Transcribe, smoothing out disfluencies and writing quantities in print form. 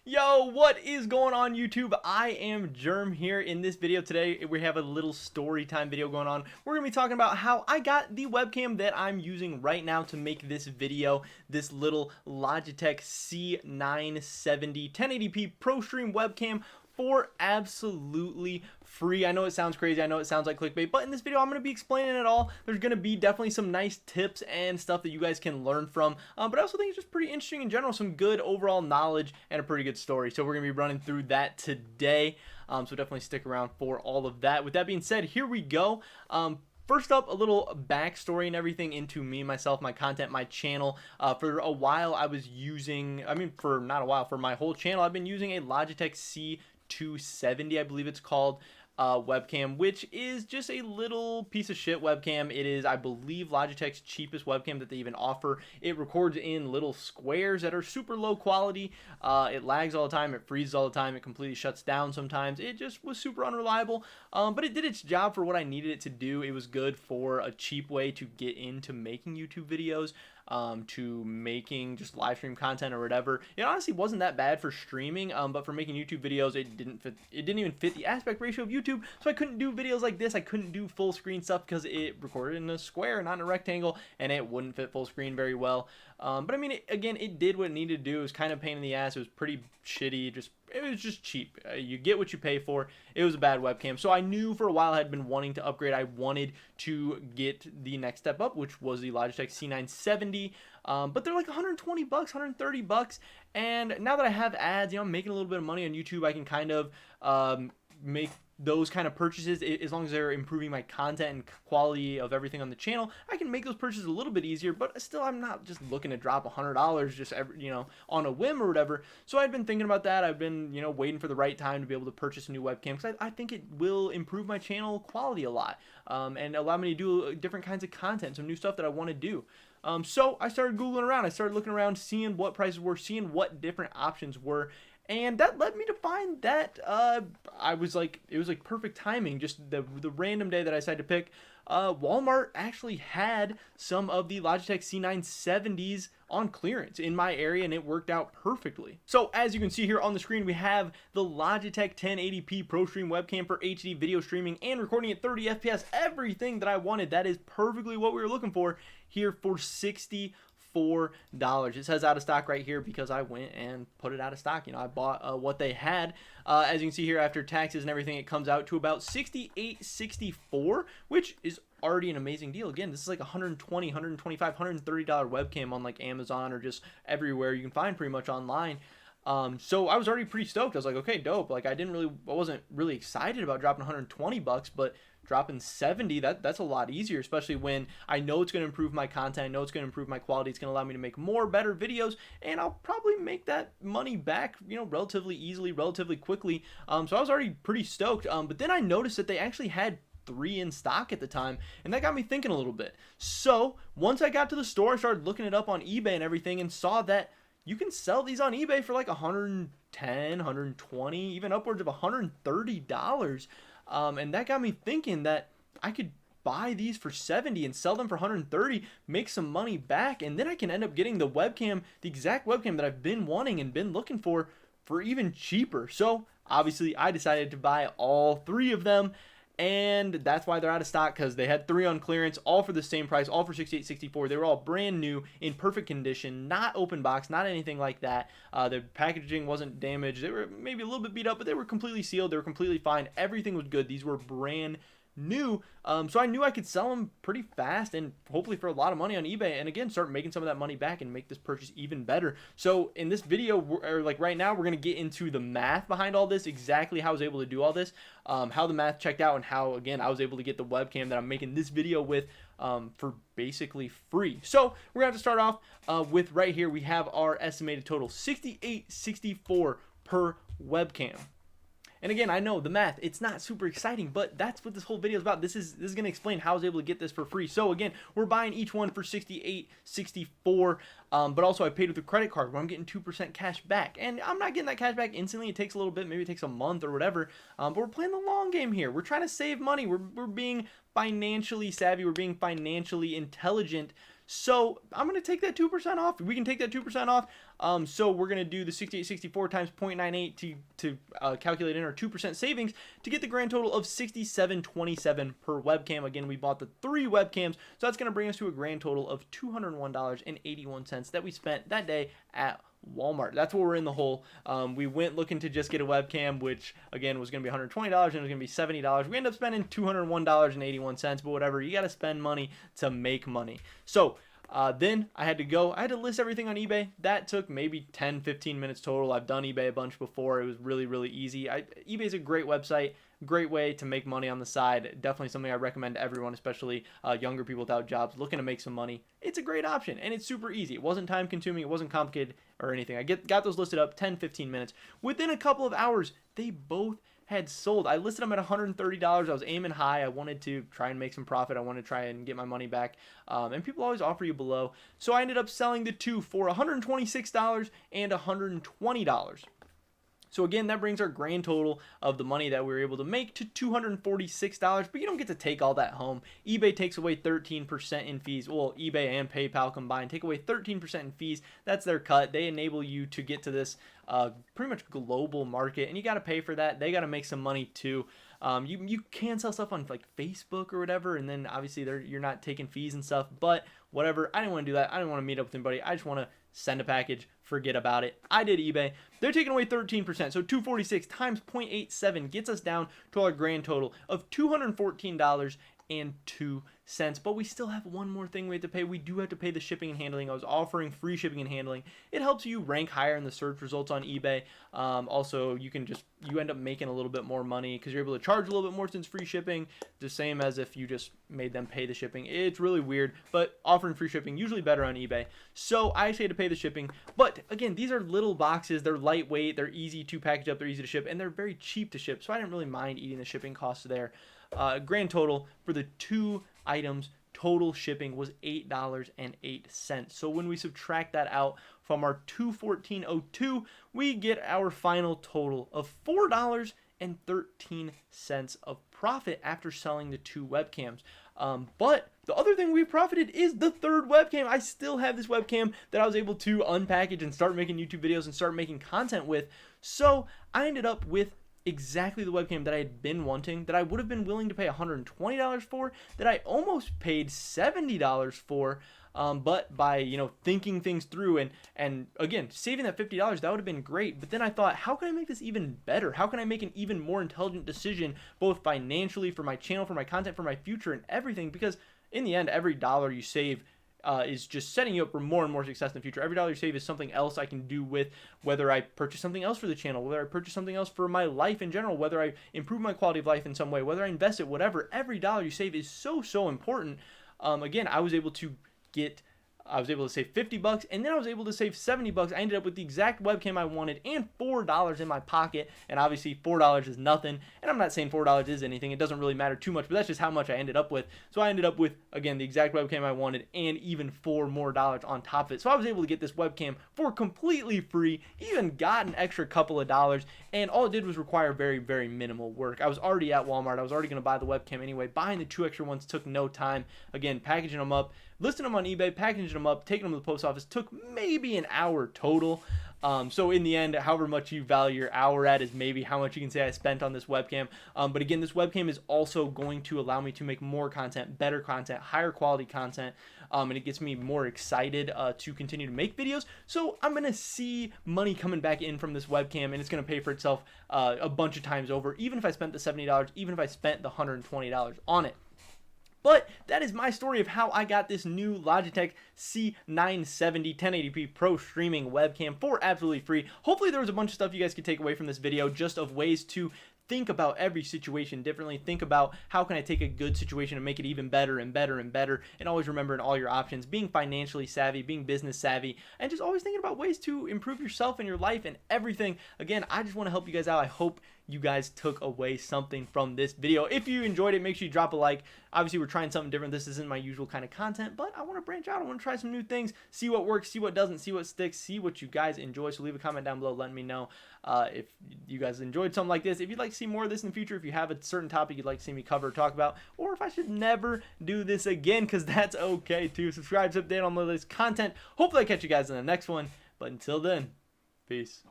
Yo, what is going on YouTube? I am Germ here. In this video today, we have a little story time video going on. We're going to be talking about how I got the webcam that I'm using right now to make this video, this little Logitech C920 1080p ProStream webcam for absolutely free. I know it sounds crazy, I know it sounds like clickbait, but in this video I'm going to be explaining it all. There's going to be definitely some nice tips and stuff that you guys can learn from, but I also think it's just pretty interesting in general, some good overall knowledge and a pretty good story. So we're going to be running through that today, so definitely stick around for all of that. With that being said, here we go. First up, a little backstory and everything into me, myself, my content, my channel. For a while I was using, for not a while, for my whole channel, I've been using a Logitech C920, I believe it's called, webcam, which is just a little piece of shit webcam. It is, I believe, Logitech's cheapest webcam that they even offer. It records in little squares that are super low quality. It lags all the time, it freezes all the time, it completely shuts down sometimes. It just was super unreliable, but it did its job for what I needed it to do. It was good for a cheap way to get into making YouTube videos, to making just live stream content or whatever. It honestly wasn't that bad for streaming, but for making YouTube videos, it didn't even fit the aspect ratio of YouTube, so I couldn't do videos like this. I couldn't do full screen stuff because it recorded in a square, not in a rectangle, and it wouldn't fit full screen very well. But I mean, again, it did what it needed to do. It was kind of a pain in the ass. It was pretty shitty. It was just cheap. You get what you pay for. It was a bad webcam. So I knew for a while I had been wanting to upgrade. I wanted to get the next step up, which was the Logitech C970. But they're like 120 bucks, 130 bucks. And now that I have ads, I'm making a little bit of money on YouTube. I can kind of make those kind of purchases, as long as they're improving my content and quality of everything on the channel. I can make those purchases a little bit easier, but still I'm not just looking to drop $100 just on a whim or whatever. So I've been thinking about that. I've been waiting for the right time to be able to purchase a new webcam, because I think it will improve my channel quality a lot, and allow me to do different kinds of content, some new stuff that I want to do. So I started Googling around. I started looking around, seeing what prices were, seeing what different options were. And that led me to find that it was like perfect timing. Just the random day that I decided to pick, Walmart actually had some of the Logitech C970s on clearance in my area, and it worked out perfectly. So as you can see here on the screen, we have the Logitech 1080p ProStream webcam for HD video streaming and recording at 30 FPS. Everything that I wanted. That is perfectly what we were looking for here for $64. It says out of stock right here because I went and put it out of stock. I bought what they had. As you can see here, after taxes and everything, it comes out to about $68.64, which is already an amazing deal. Again, this is like $120, $125, $130 webcam on like Amazon or just everywhere you can find pretty much online. So I was already pretty stoked. I was like, okay, dope. Like I wasn't really excited about dropping 120 bucks, but dropping 70, that's a lot easier, especially when I know it's going to improve my content. I know it's going to improve my quality. It's going to allow me to make more, better videos, and I'll probably make that money back, relatively easily, relatively quickly. So I was already pretty stoked. But then I noticed that they actually had 3 in stock at the time, and that got me thinking a little bit. So once I got to the store, I started looking it up on eBay and everything, and saw that you can sell these on eBay for like $110, $120, even upwards of $130. And that got me thinking that I could buy these for $70 and sell them for $130, make some money back, and then I can end up getting the webcam, the exact webcam that I've been wanting and been looking for even cheaper. So obviously I decided to buy all 3 of them, and that's why they're out of stock, because they had 3 on clearance, all for the same price, all for $68.64. They were all brand new, in perfect condition, not open box, not anything like that. The packaging wasn't damaged. They were maybe a little bit beat up, but they were completely sealed. They were completely fine. Everything was good. These were brand new. So I knew I could sell them pretty fast and hopefully for a lot of money on eBay, and again start making some of that money back and make this purchase even better. So in this video, or like right now, we're going to get into the math behind all this, exactly how I was able to do all this, how the math checked out, and how again I was able to get the webcam that I'm making this video with for basically free. So we're going to have to start off with right here. We have our estimated total, $68.64 per webcam. And again, I know the math, it's not super exciting, but that's what this whole video is about. This is going to explain how I was able to get this for free. So again, we're buying each one for $68.64, but also I paid with a credit card where I'm getting 2% cash back. And I'm not getting that cash back instantly. It takes a little bit, maybe it takes a month or whatever, but we're playing the long game here. We're trying to save money. We're being financially savvy. We're being financially intelligent. So I'm going to take that 2% off. We can take that 2% off. So we're going to do the 6864 times 0.98 to calculate in our 2% savings to get the grand total of $67.27 per webcam. Again, we bought the 3 webcams, so that's going to bring us to a grand total of $201.81 that we spent that day at Walmart. That's where we're in the hole. We went looking to just get a webcam, which again was going to be $120 and it was going to be $70. We ended up spending $201.81, but whatever. You got to spend money to make money. So then I had to list everything on eBay. That took maybe 10-15 minutes total. I've done eBay a bunch before. It was really, really easy. eBay is a great website. Great way to make money on the side. Definitely something I recommend to everyone, especially younger people without jobs looking to make some money. It's a great option, and it's super easy. It wasn't time consuming. It wasn't complicated or anything. I got those listed up 10-15 minutes. Within a couple of hours, they both had sold. I listed them at $130. I was aiming high. I wanted to try and make some profit. I wanted to try and get my money back. And people always offer you below. So I ended up selling the two for $126 and $120. So again, that brings our grand total of the money that we were able to make to $246, but you don't get to take all that home. eBay takes away 13% in fees. Well, eBay and PayPal combined take away 13% in fees. That's their cut. They enable you to get to this pretty much global market, and you got to pay for that. They got to make some money too. You can sell stuff on like Facebook or whatever, and then obviously you're not taking fees and stuff, but whatever. I didn't want to do that. I didn't want to meet up with anybody. I just want to send a package, forget about it. I did eBay. They're taking away 13%, so 246 times 0.87 gets us down to our grand total of $214.02. But we still have one more thing we have to pay. We do have to pay the shipping and handling. I was offering free shipping and handling. It helps you rank higher in the search results on eBay. Also, you end up making a little bit more money because you're able to charge a little bit more since free shipping, the same as if you just made them pay the shipping. It's really weird, but offering free shipping usually better on eBay. So I actually had to pay the shipping. But again, these are little boxes. They're lightweight. They're easy to package up. They're easy to ship, and they're very cheap to ship. So I didn't really mind eating the shipping costs there. Grand total for the 2 items, total shipping was $8.08. So when we subtract that out from our $214.02, we get our final total of $4.13 of profit after selling the 2 webcams. But the other thing we profited is the 3rd webcam. I still have this webcam that I was able to unpackage and start making YouTube videos and start making content with. So I ended up with exactly the webcam that I had been wanting, that I would have been willing to pay $120 for, that I almost paid $70 for, but by thinking things through and again saving that $50, that would have been great. But then I thought, how can I make this even better? How can I make an even more intelligent decision, both financially, for my channel, for my content, for my future, and everything? Because in the end, every dollar you save is just setting you up for more and more success in the future. Every dollar you save is something else I can do with, whether I purchase something else for the channel, whether I purchase something else for my life in general, whether I improve my quality of life in some way, whether I invest it, whatever. Every dollar you save is so important. Again, I was able to save $50, and then I was able to save $70. I ended up with the exact webcam I wanted and $4 in my pocket. And obviously $4 is nothing. And I'm not saying $4 is anything. It doesn't really matter too much, but that's just how much I ended up with. So I ended up with, again, the exact webcam I wanted and even $4 more on top of it. So I was able to get this webcam for completely free, even got an extra couple of dollars, and all it did was require very, very minimal work. I was already at Walmart. I was already going to buy the webcam anyway. Buying the 2 extra ones took no time. Again, packaging them up, listing them on eBay, packaging them up, taking them to the post office took maybe an hour total. So in the end, however much you value your hour at is maybe how much you can say I spent on this webcam. But again, this webcam is also going to allow me to make more content, better content, higher quality content. And it gets me more excited to continue to make videos. So I'm going to see money coming back in from this webcam, and it's going to pay for itself a bunch of times over, even if I spent the $70, even if I spent the $120 on it. But that is my story of how I got this new Logitech C920 1080p Pro streaming webcam for absolutely free. Hopefully there was a bunch of stuff you guys could take away from this video, just of ways to think about every situation differently. Think about how can I take a good situation and make it even better and better and better, and always remember in all your options, being financially savvy, being business savvy, and just always thinking about ways to improve yourself and your life and everything. Again, I just want to help you guys out. I hope you guys took away something from this video. If you enjoyed it, make sure you drop a like. Obviously, we're trying something different. This isn't my usual kind of content, but I want to branch out. I want to try some new things, see what works, see what doesn't, see what sticks, see what you guys enjoy. So leave a comment down below letting me know if you guys enjoyed something like this. If you'd like to see more of this in the future, if you have a certain topic you'd like to see me cover or talk about, or if I should never do this again, because that's okay too. Subscribe to update on the latest content. Hopefully I catch you guys in the next one. But until then, peace.